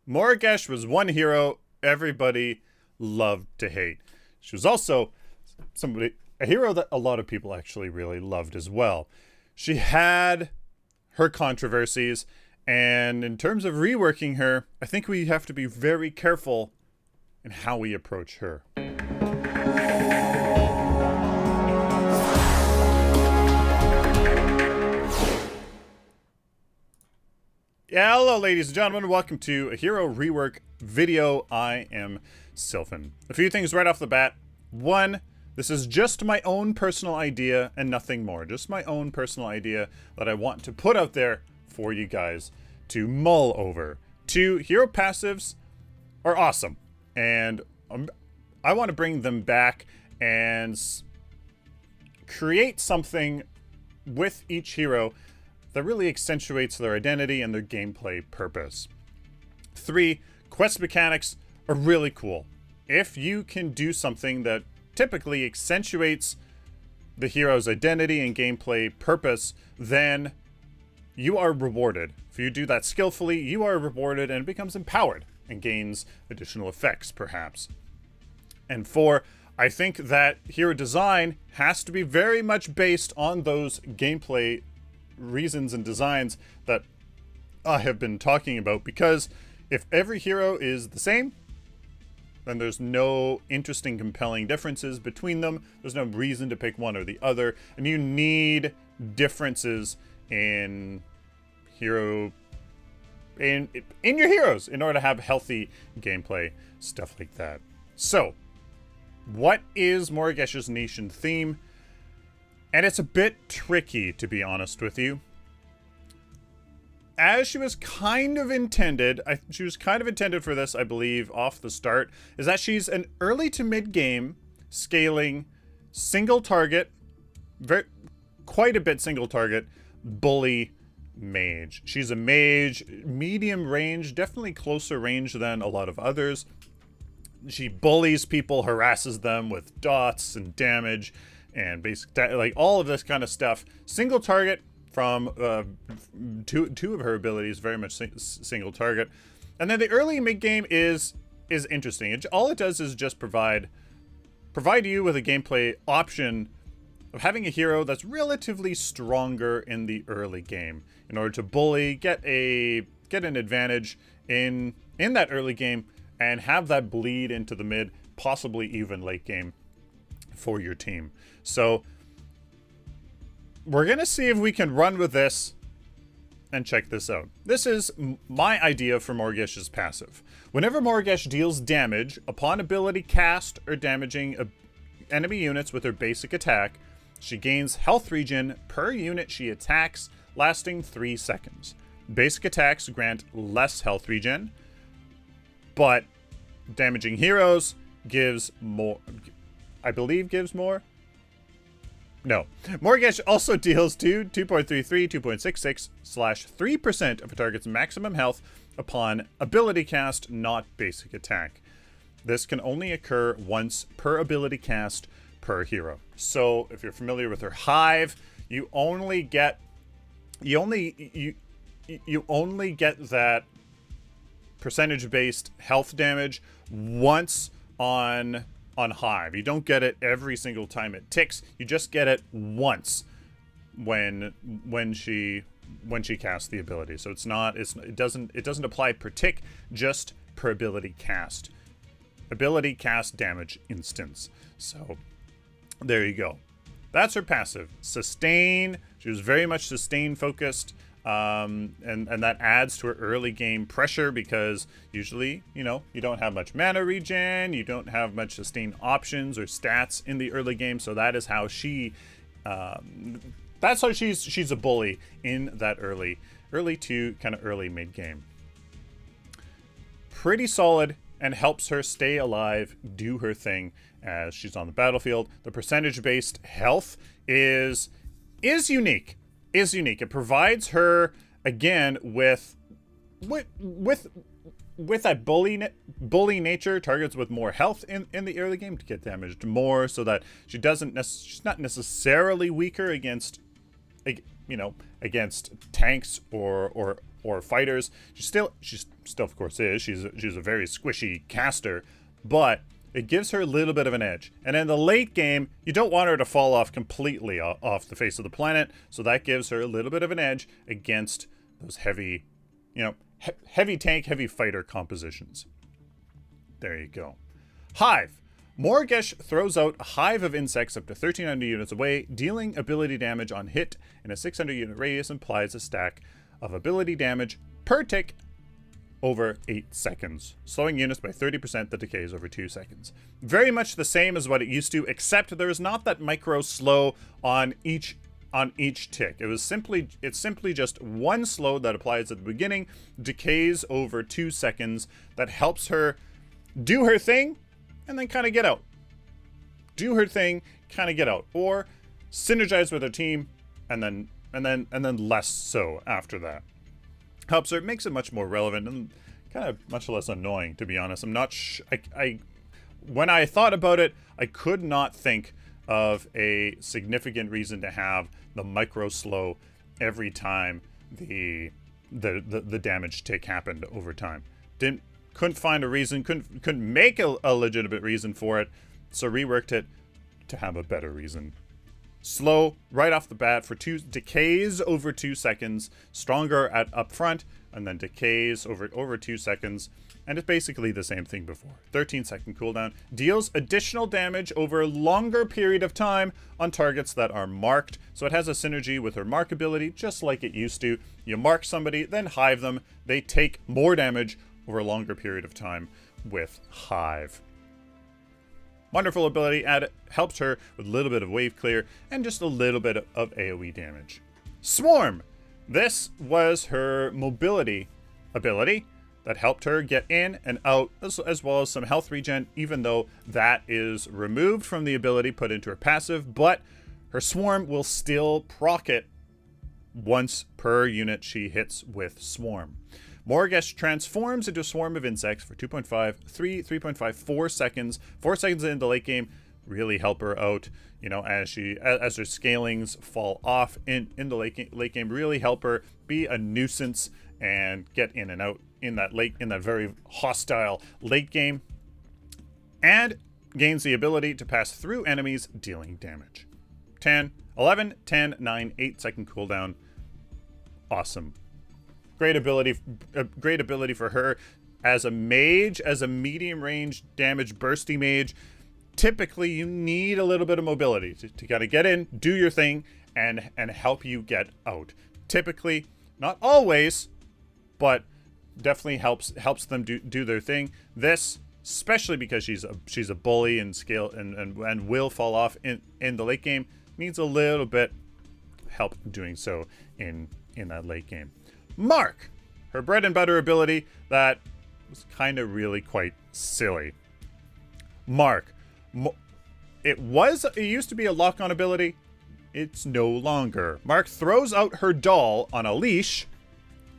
Morigesh was one hero everybody loved to hate. She was also a hero that a lot of people actually really loved as well. She had her controversies, and in terms of reworking her, I think we have to be very careful in how we approach her. Yeah, hello ladies and gentlemen, welcome to a hero rework video. I am Sylphin. A few things right off the bat. One, this is just my own personal idea and nothing more. Just my own personal idea that I want to put out there for you guys to mull over. Two, hero passives are awesome, and I want to bring them back and create something with each hero that really accentuates their identity and their gameplay purpose. Three, quest mechanics are really cool. If you can do something that typically accentuates the hero's identity and gameplay purpose, then you are rewarded. If you do that skillfully, you are rewarded and it becomes empowered and gains additional effects, perhaps. And four, I think that hero design has to be very much based on those gameplay reasons and designs that I have been talking about, because if every hero is the same, then there's no interesting, compelling differences between them. There's no reason to pick one or the other, and you need differences in your heroes in order to have healthy gameplay, stuff like that. So, what is Morigesh's nation theme? And it's a bit tricky, to be honest with you. As she was kind of intended, for this, I believe, off the start, is that she's an early to mid-game scaling, single target, quite a bit single target, bully mage. She's a mage, medium range, definitely closer range than a lot of others. She bullies people, harasses them with dots and damage, and like all of this kind of stuff. Single target from two of her abilities, very much single target. And then the early mid game is interesting. All it does is just provide you with a gameplay option of having a hero that's relatively stronger in the early game in order to bully, get an advantage in that early game, and have that bleed into the mid, possibly even late game for your team. So we're gonna see if we can run with this and check this out. This is my idea for Morigesh's passive. Whenever Morigesh deals damage upon ability cast or damaging enemy units with her basic attack, she gains health regen per unit she attacks, lasting 3 seconds. Basic attacks grant less health regen, but damaging heroes gives more. I believe gives more. No. Morigesh also deals 2.33, 2.66/3% of a target's maximum health upon ability cast, not basic attack. This can only occur once per ability cast per hero. So if you're familiar with her hive, you only get that percentage-based health damage once on hive. You don't get it every single time it ticks. You just get it once when she casts the ability. So it doesn't apply per tick, just per ability cast. Ability cast damage instance. So there you go. That's her passive. Sustain. She was very much sustain focused. And that adds to her early game pressure, because usually, you don't have much mana regen, you don't have much sustain options or stats in the early game, so that is how she's a bully in that early to kind of early mid game. Pretty solid, and helps her stay alive, do her thing as she's on the battlefield. The percentage-based health is unique. It provides her, again, with that bully nature, targets with more health in the early game to get damaged more, so that she's not necessarily weaker against tanks or or fighters. She's still of course is. She's a very squishy caster, but it gives her a little bit of an edge. And in the late game, you don't want her to fall off completely off the face of the planet, so that gives her a little bit of an edge against those heavy, you know, heavy tank, heavy fighter compositions. There you go. Hive. Morigesh throws out a hive of insects up to 1,300 units away, dealing ability damage on hit in a 600 unit radius, implies a stack of ability damage per tick over 8 seconds, slowing units by 30% that decays over 2 seconds. Very much the same as what it used to, except there is not that micro slow on each tick. It's simply just one slow that applies at the beginning, decays over 2 seconds, that helps her do her thing and then kind of get out. Do her thing, kind of get out, or synergize with her team and then less so after that. Helps her, makes it much more relevant and kind of much less annoying, to be honest. I'm not when I thought about it, I could not think of a significant reason to have the micro slow every time the damage tick happened over time. Couldn't find a reason, couldn't make a legitimate reason for it, so reworked it to have a better reason. Slow right off the bat for decays over 2 seconds, stronger at up front, and then decays over 2 seconds, and it's basically the same thing before. 13-second cooldown, deals additional damage over a longer period of time on targets that are marked, so it has a synergy with her mark ability, just like it used to. You mark somebody, then hive them, they take more damage over a longer period of time with hive. Wonderful ability, and helps her with a little bit of wave clear and just a little bit of AoE damage. Swarm! This was her mobility ability that helped her get in and out, as well as some health regen, even though that is removed from the ability put into her passive, but her swarm will still proc it once per unit she hits with swarm. Morigesh transforms into a swarm of insects for 2.5, 3.5, 4 seconds. 4 seconds into the late game really help her out, you know, as her scalings fall off in the late game, really help her be a nuisance and get in and out in that very hostile late game, and gains the ability to pass through enemies dealing damage. 11, 10, 9, 8 second cooldown. Awesome. Great ability for her as a mage, as a medium range damage bursty mage. Typically, you need a little bit of mobility to kind of get in, do your thing, and help you get out. Typically, not always, but definitely helps them do their thing. This, especially because she's a bully and scale and will fall off in the late game, needs a little bit help doing so in that late game. Mark, her bread and butter ability that was kind of really quite silly. Mark, it used to be a lock-on ability. It's no longer. Mark throws out her doll on a leash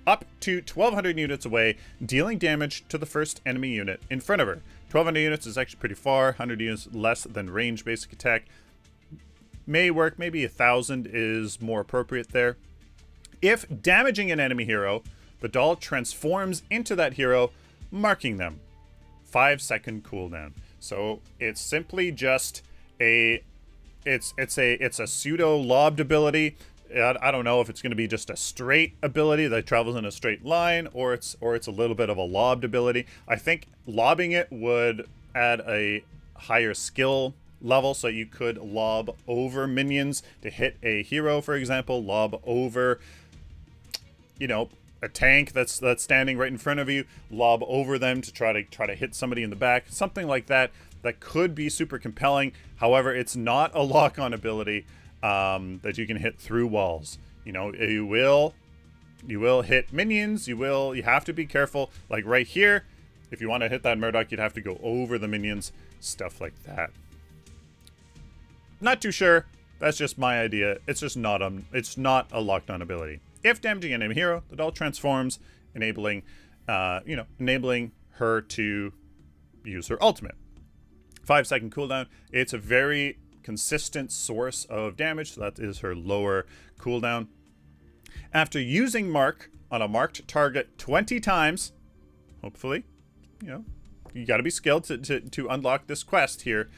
up to 1,200 units away, dealing damage to the first enemy unit in front of her. 1,200 units is actually pretty far. 100 units less than range basic attack. May work. Maybe 1,000 is more appropriate there. If damaging an enemy hero, the doll transforms into that hero, marking them. 5-second cooldown. So it's simply just it's a pseudo lobbed ability. I don't know if it's going to be just a straight ability that travels in a straight line, or it's a little bit of a lobbed ability. I think lobbing it would add a higher skill level, so you could lob over minions to hit a hero, for example, lob over, you know, a tank that's standing right in front of you, lob over them to try to hit somebody in the back, something like that. That could be super compelling. However, it's not a lock-on ability that you can hit through walls. You know, you will hit minions. You have to be careful. Like right here, if you want to hit that Murdoch, you'd have to go over the minions, stuff like that. Not too sure. That's just my idea. It's just not a locked-on ability. If damaging an enemy hero, the doll transforms, enabling her to use her ultimate. 5-second cooldown. It's a very consistent source of damage, so that is her lower cooldown. After using Mark on a marked target 20 times, hopefully, you know, you got to be skilled to unlock this quest here.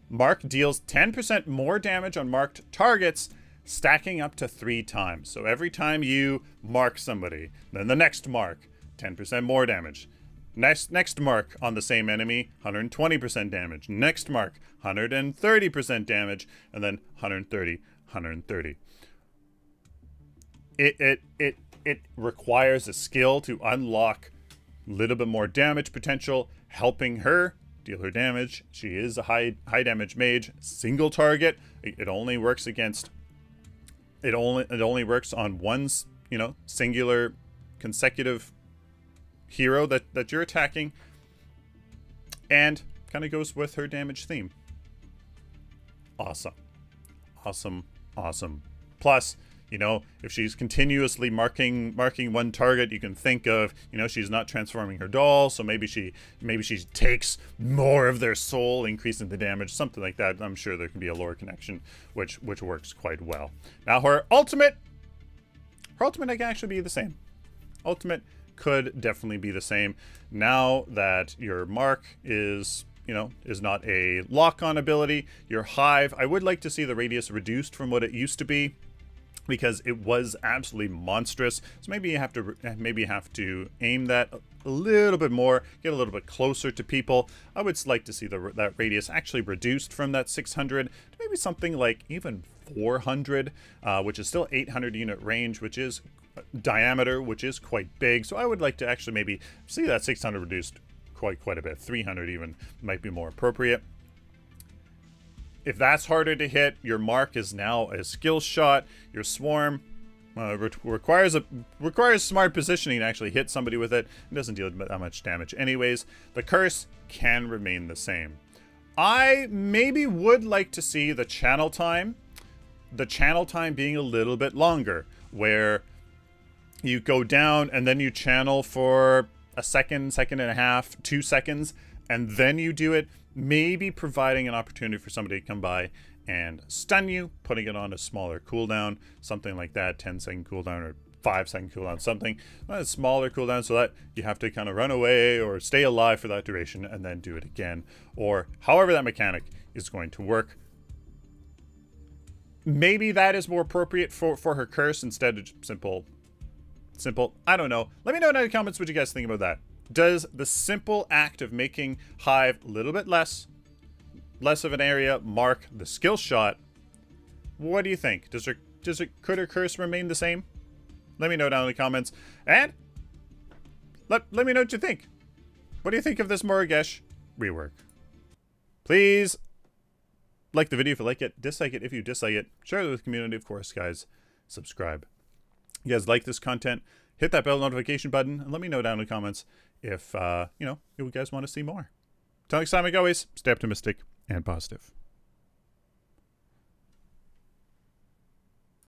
Mark deals 10% more damage on marked targets, stacking up to 3 times. So every time you mark somebody, then the next mark, 10% more damage. Next mark on the same enemy, 120% damage. Next mark, 130% damage, and then 130, 130. It requires a skill to unlock a little bit more damage potential, helping her deal her damage. She is a high damage mage, single target. It only works against. It only works on one, you know, singular consecutive hero that you're attacking, and kind of goes with her damage theme. Awesome. Awesome. Awesome. Plus, you know, if she's continuously marking one target, you can think of, you know, she's not transforming her doll, so maybe she takes more of their soul, increasing the damage, something like that. I'm sure there can be a lore connection which works quite well. Now her ultimate can actually be the same. Ultimate could definitely be the same. Now that your mark is, you know, is not a lock-on ability, your hive, I would like to see the radius reduced from what it used to be, because it was absolutely monstrous. So maybe you have to aim that a little bit more, get a little bit closer to people. I would like to see that radius actually reduced from that 600 to maybe something like even 400, which is still 800 unit range, which is diameter, which is quite big. So I would like to actually maybe see that 600 reduced quite a bit. 300 even might be more appropriate. If that's harder to hit, your mark is now a skill shot. Your swarm requires smart positioning to actually hit somebody with it. It doesn't deal that much damage anyways. The curse can remain the same. I maybe would like to see the channel time being a little bit longer, where you go down and then you channel for a second and a half, 2 seconds, and then you do it. Maybe providing an opportunity for somebody to come by and stun you, putting it on a smaller cooldown, something like that, 10-second cooldown or 5-second cooldown, something, a smaller cooldown, so that you have to kind of run away or stay alive for that duration and then do it again, or however that mechanic is going to work. Maybe that is more appropriate for her curse instead of simple. I don't know. Let me know in the comments what you guys think about that. Does the simple act of making hive a little bit less of an area mark the skill shot? What do you think? Could her curse remain the same? Let me know down in the comments, and let me know what you think. What do you think of this Morigesh rework? Please like the video if you like it, dislike it if you dislike it, share it with the community, of course, guys. Subscribe. You guys like this content, hit that bell notification button, and let me know down in the comments if, you know, if you guys want to see more. Till next time, like always, stay optimistic and positive.